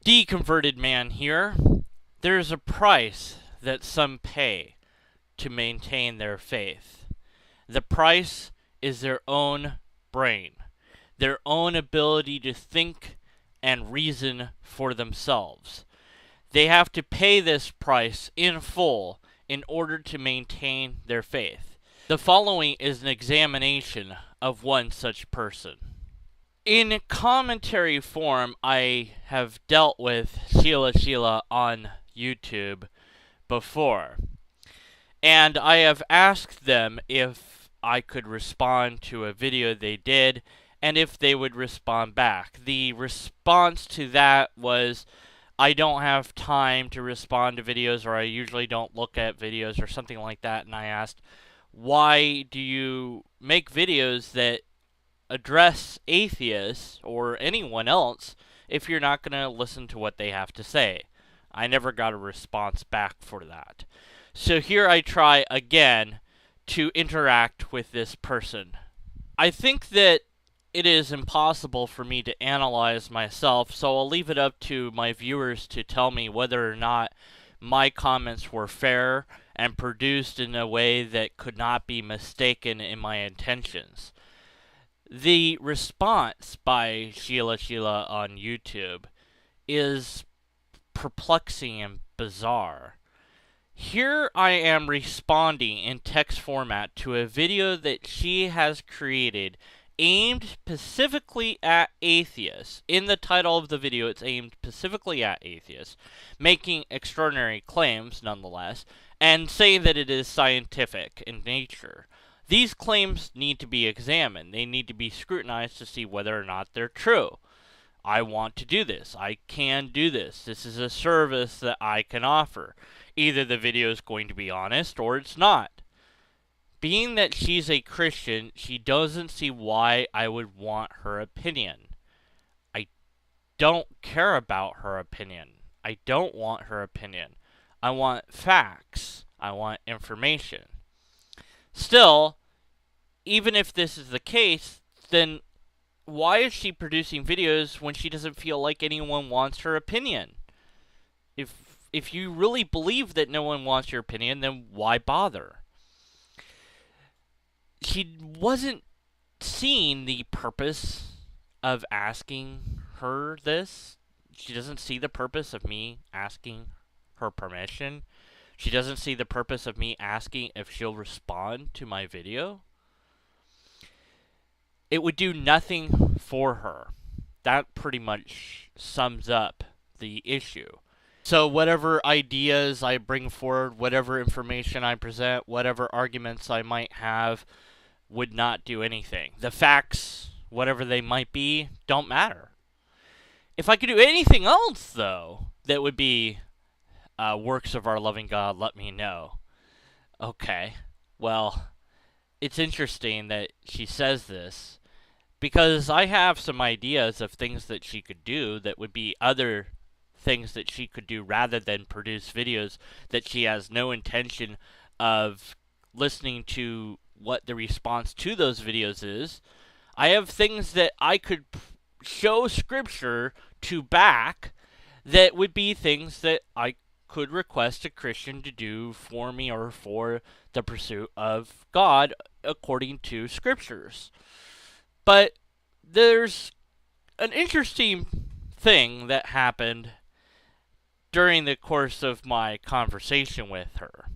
Deconverted man here. There's a price that some pay to maintain their faith. The price is their own brain, their own ability to think and reason for themselves. They have to pay this price in full in order to maintain their faith. The following is an examination of one such person. In commentary form, I have dealt with Sheila on YouTube before, and I have asked them if I could respond to a video they did, and if they would respond back. The response to that was, I don't have time to respond to videos, or I usually don't look at videos, or something like that, and I asked, why do you make videos that address atheists or anyone else if you're not going to listen to what they have to say? I never got a response back for that. So here I try again to interact with this person. I think that it is impossible for me to analyze myself, so I'll leave it up to my viewers to tell me whether or not my comments were fair and produced in a way that could not be mistaken in my intentions. The response by Sheila on YouTube is perplexing and bizarre. Here I am responding in text format to a video that she has created aimed specifically at atheists. In the title of the video, it's aimed specifically at atheists, making extraordinary claims nonetheless, and saying that it is scientific in nature. These claims need to be examined. They need to be scrutinized to see whether or not they're true. I want to do this. I can do this. This is a service that I can offer. Either the video is going to be honest or it's not. Being that she's a Christian, she doesn't see why I would want her opinion. I don't care about her opinion. I don't want her opinion. I want facts. I want information. Still, even if this is the case, then why is she producing videos when she doesn't feel like anyone wants her opinion? If you really believe that no one wants your opinion, then why bother? She wasn't seeing the purpose of asking her this. She doesn't see the purpose of me asking her permission. She doesn't see the purpose of me asking if she'll respond to my video. It would do nothing for her. That pretty much sums up the issue. So whatever ideas I bring forward, whatever information I present, whatever arguments I might have, would not do anything. The facts, whatever they might be, don't matter. If I could do anything else, though, that would be works of our loving God, let me know. Okay, well, it's interesting that she says this, because I have some ideas of things that she could do that would be other things that she could do rather than produce videos that she has no intention of listening to what the response to those videos is. I have things that I could show scripture to back that would be things that I could request a Christian to do for me or for the pursuit of God according to scriptures. But there's an interesting thing that happened during the course of my conversation with her.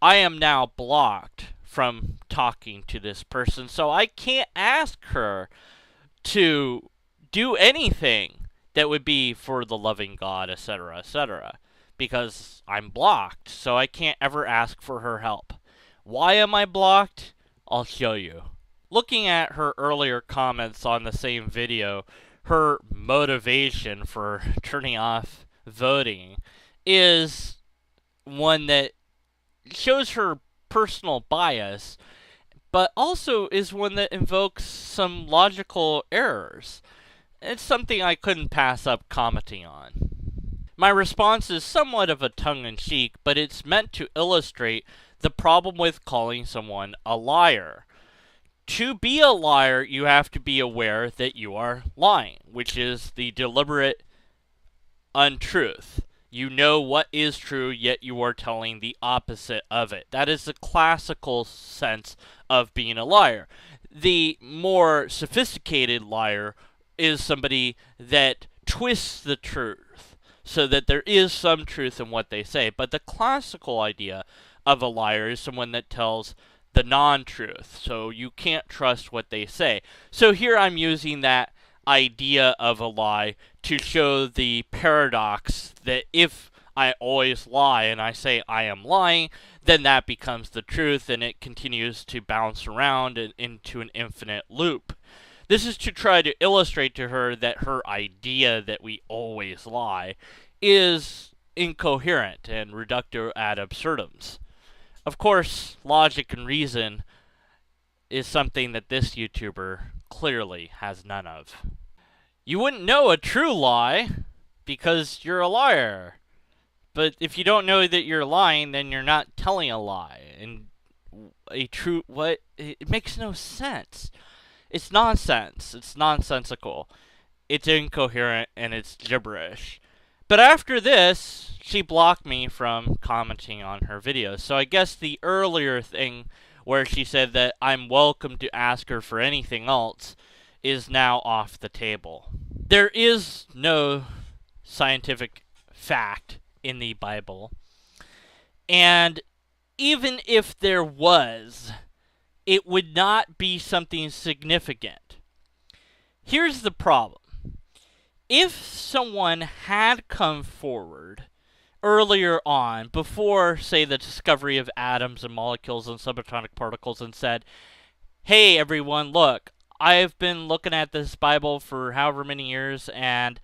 I am now blocked from talking to this person, so I can't ask her to do anything that would be for the loving God, etc., etc., because I'm blocked, so I can't ever ask for her help. Why am I blocked? I'll show you. Looking at her earlier comments on the same video, her motivation for turning off voting is one that shows her personal bias, but also is one that invokes some logical errors. It's something I couldn't pass up commenting on. My response is somewhat of a tongue-in-cheek, but it's meant to illustrate the problem with calling someone a liar. To be a liar, you have to be aware that you are lying, which is the deliberate untruth. You know what is true, yet you are telling the opposite of it. That is the classical sense of being a liar. The more sophisticated liar is somebody that twists the truth so that there is some truth in what they say. But the classical idea of a liar is someone that tells the non-truth, so you can't trust what they say. So here I'm using that idea of a lie to show the paradox that if I always lie and I say I am lying, then that becomes the truth and it continues to bounce around into an infinite loop. This is to try to illustrate to her that her idea that we always lie is incoherent and reductio ad absurdum. Of course, logic and reason is something that this YouTuber clearly has none of. You wouldn't know a true lie because you're a liar. But if you don't know that you're lying, then you're not telling a lie. And a true, what? It makes no sense. It's nonsense. It's nonsensical. It's incoherent and it's gibberish. But after this, she blocked me from commenting on her videos. So I guess the earlier thing where she said that I'm welcome to ask her for anything else is now off the table. There is no scientific fact in the Bible. And even if there was, it would not be something significant. Here's the problem. If someone had come forward earlier on, before, say, the discovery of atoms and molecules and subatomic particles, and said, hey, everyone, look, I've been looking at this Bible for however many years, and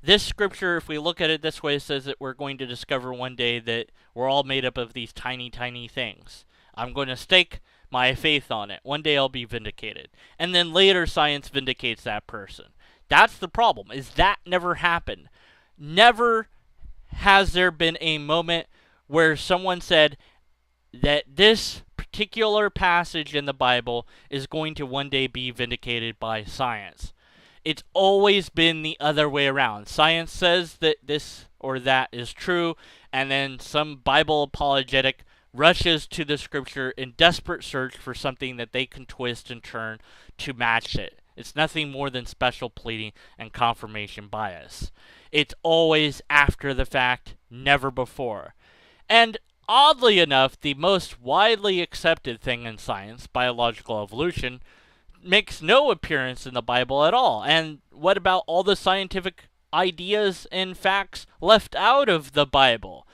this scripture, if we look at it this way, says that we're going to discover one day that we're all made up of these tiny, tiny things. I'm going to stake my faith on it. One day I'll be vindicated. And then later science vindicates that person. That's the problem, is that never happened. Never has there been a moment where someone said that this particular passage in the Bible is going to one day be vindicated by science. It's always been the other way around. Science says that this or that is true, and then some Bible apologetic rushes to the scripture in desperate search for something that they can twist and turn to match it. It's nothing more than special pleading and confirmation bias. It's always after the fact, never before. And oddly enough, the most widely accepted thing in science, biological evolution, makes no appearance in the Bible at all. And what about all the scientific ideas and facts left out of the Bible?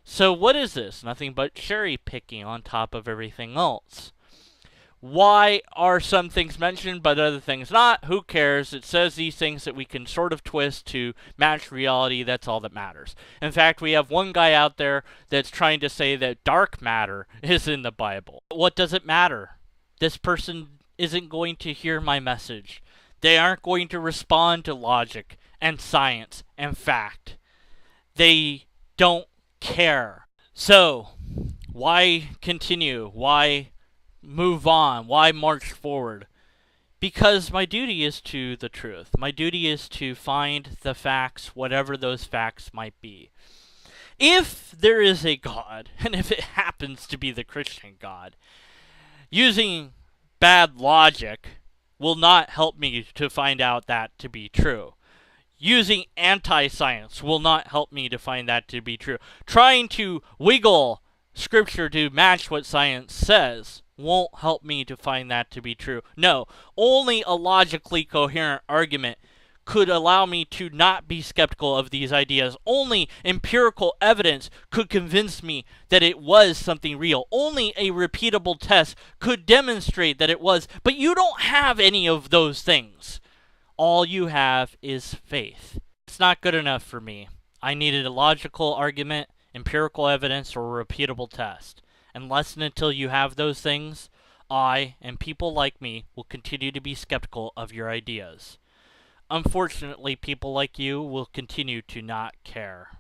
So what is this? Nothing but cherry picking on top of everything else. Why are some things mentioned but other things not? Who cares? It says these things that we can sort of twist to match reality. That's all that matters. In fact, we have one guy out there that's trying to say that dark matter is in the Bible. What does it matter? This person isn't going to hear my message. They aren't going to respond to logic and science and fact. They don't care. So, why continue? Why move on? Why march forward? Because my duty is to the truth. My duty is to find the facts, whatever those facts might be. If there is a God, and if it happens to be the Christian God, using bad logic will not help me to find out that to be true. Using anti-science will not help me to find that to be true. Trying to wiggle scripture to match what science says won't help me to find that to be true. No, only a logically coherent argument could allow me to not be skeptical of these ideas. Only empirical evidence could convince me that it was something real. Only a repeatable test could demonstrate that it was. But you don't have any of those things. All you have is faith. It's not good enough for me. I needed a logical argument, empirical evidence, or a repeatable test. Unless and until you have those things, I, and people like me, will continue to be skeptical of your ideas. Unfortunately, people like you will continue to not care.